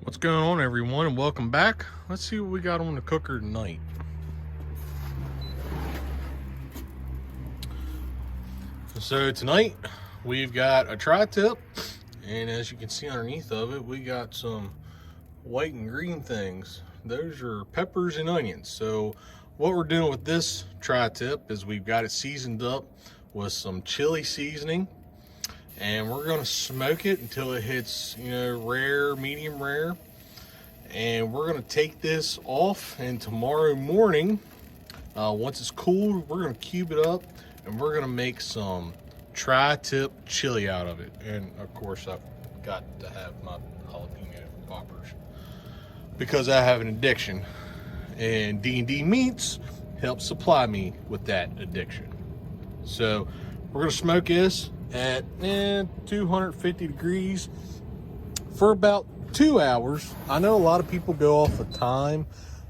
What's going on, everyone, and welcome back. Let's see what we got on the cooker tonight. So tonight we've got a tri-tip, and as you can see underneath of it, we got some white and green things. Those are peppers and onions. So what we're doing with this tri-tip is we've got it seasoned up with some chili seasoning, and we're going to smoke it until it hits, rare, medium rare. And we're going to take this off, and tomorrow morning, once it's cool, we're going to cube it up and we're going to make some tri-tip chili out of it. And of course, I've got to have my jalapeno poppers because I have an addiction, and D&D Meats helps supply me with that addiction. So we're going to smoke this at 250 degrees for about 2 hours. I know a lot of people go off of time.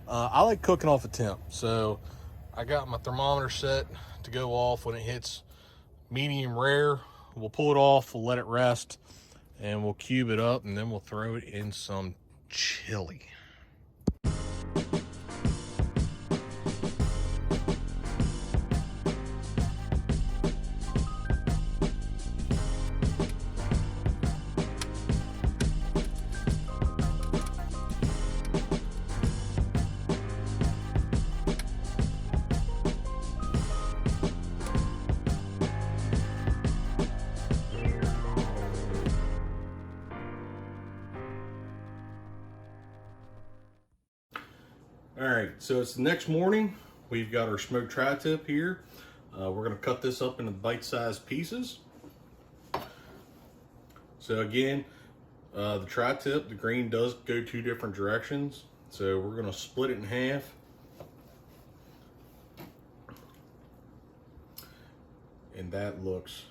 I like cooking off a temp, so I got my thermometer set to go off when it hits medium rare. We'll pull it off, we'll let it rest, and we'll cube it up, and then we'll throw it in some chili. All right, so it's the next morning. We've got our smoked tri-tip here. We're gonna cut this up into bite-sized pieces. So again, the tri-tip, the grain does go two different directions. So we're gonna split it in half. And that looks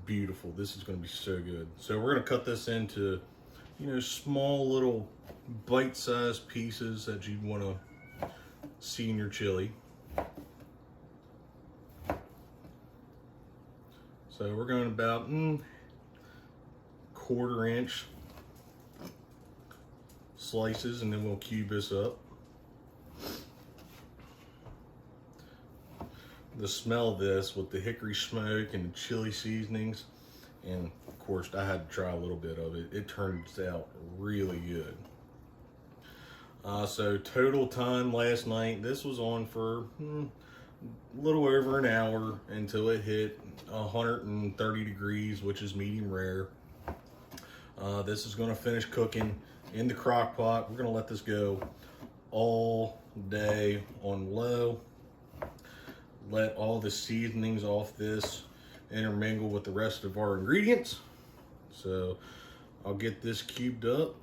beautiful. This is gonna be so good. So we're gonna cut this into, small little bite-sized pieces that you'd wanna see in your chili. So we're going about 1/4 inch slices, and then we'll cube this up. The smell of this with the hickory smoke and the chili seasonings, and of course I had to try a little bit of it. It turns out really good. So total time last night, this was on for a little over an hour until it hit 130 degrees, which is medium rare. This is going to finish cooking in the crock pot. We're going to let this go all day on low. Let all the seasonings off this intermingle with the rest of our ingredients. So I'll get this cubed up.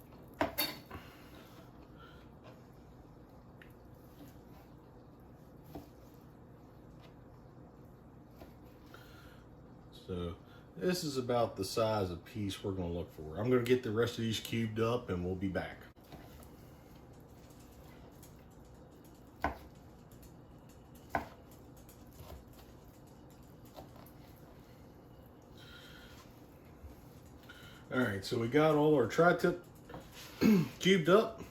So this is about the size of piece we're going to look for. I'm going to get the rest of these cubed up and we'll be back. All right, so we got all our tri-tip cubed up.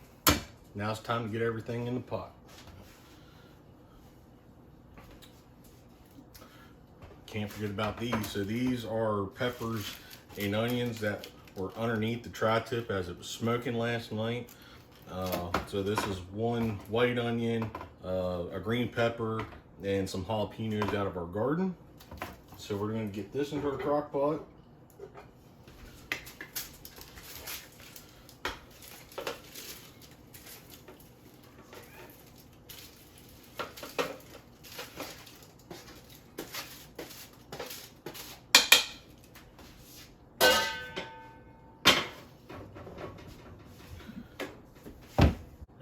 Now it's time to get everything in the pot. Can't forget about these. So these are peppers and onions that were underneath the tri-tip as it was smoking last night. So this is one white onion, a green pepper, and some jalapenos out of our garden. So we're going to get this into our crock pot.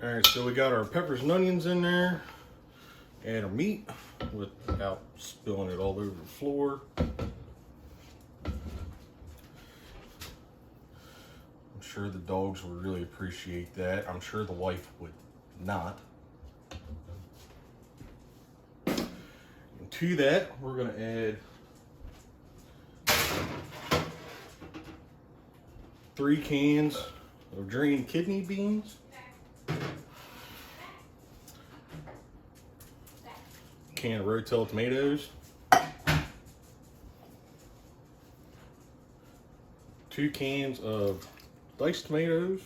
All right, so we got our peppers and onions in there, and our meat without spilling it all over the floor. I'm sure the dogs would really appreciate that. I'm sure the wife would not. And to that, we're gonna add 3 cans of green kidney beans, can of Rotel tomatoes, 2 cans of diced tomatoes,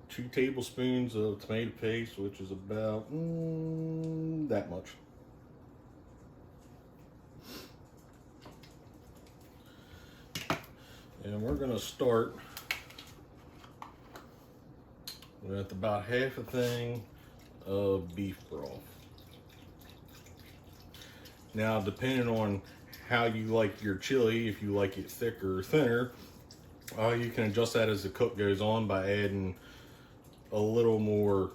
2 tablespoons of tomato paste, which is about that much. And we're going to start with about half a thing of beef broth. Now, depending on how you like your chili, if you like it thicker or thinner, you can adjust that as the cook goes on by adding a little more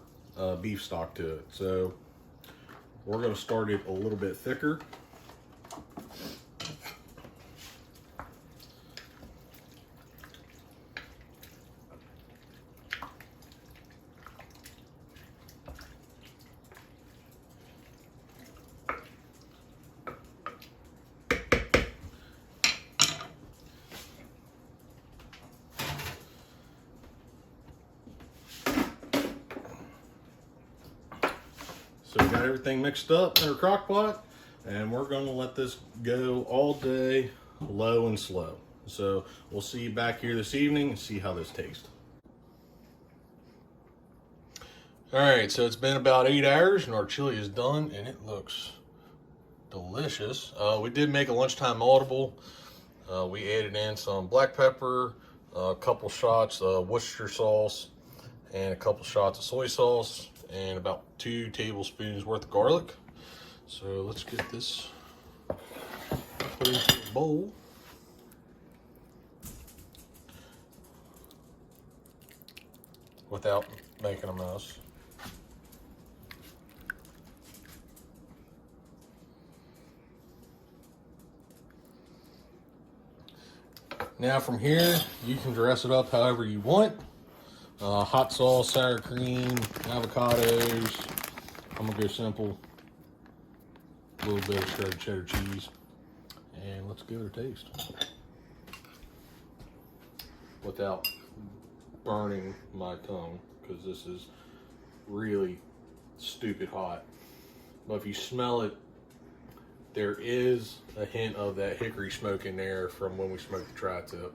beef stock to it. So we're going to start it a little bit thicker. So we got everything mixed up in our crock pot, and we're going to let this go all day, low and slow. So we'll see you back here this evening and see how this tastes. All right, so it's been about 8 hours and our chili is done and it looks delicious. We did make a lunchtime audible. We added in some black pepper, a couple shots of Worcestershire sauce, and a couple shots of soy sauce, and about 2 tablespoons worth of garlic. So let's get this put into a bowl. Without making a mess. Now from here, you can dress it up however you want. Hot sauce, sour cream, avocados. I'm gonna go simple. A little bit of shredded cheddar cheese. And let's give it a taste. Without burning my tongue, because this is really stupid hot. But if you smell it, there is a hint of that hickory smoke in there from when we smoked the tri-tip.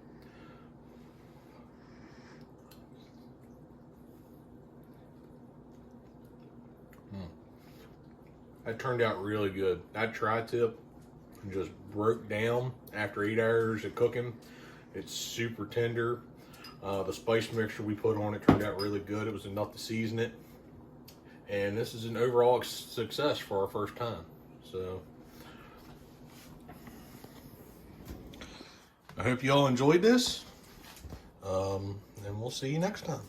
That turned out really good. That tri-tip just broke down after 8 hours of cooking. It's super tender. The spice mixture we put on it turned out really good. It was enough to season it. And this is an overall success for our first time. So I hope you all enjoyed this. And we'll see you next time.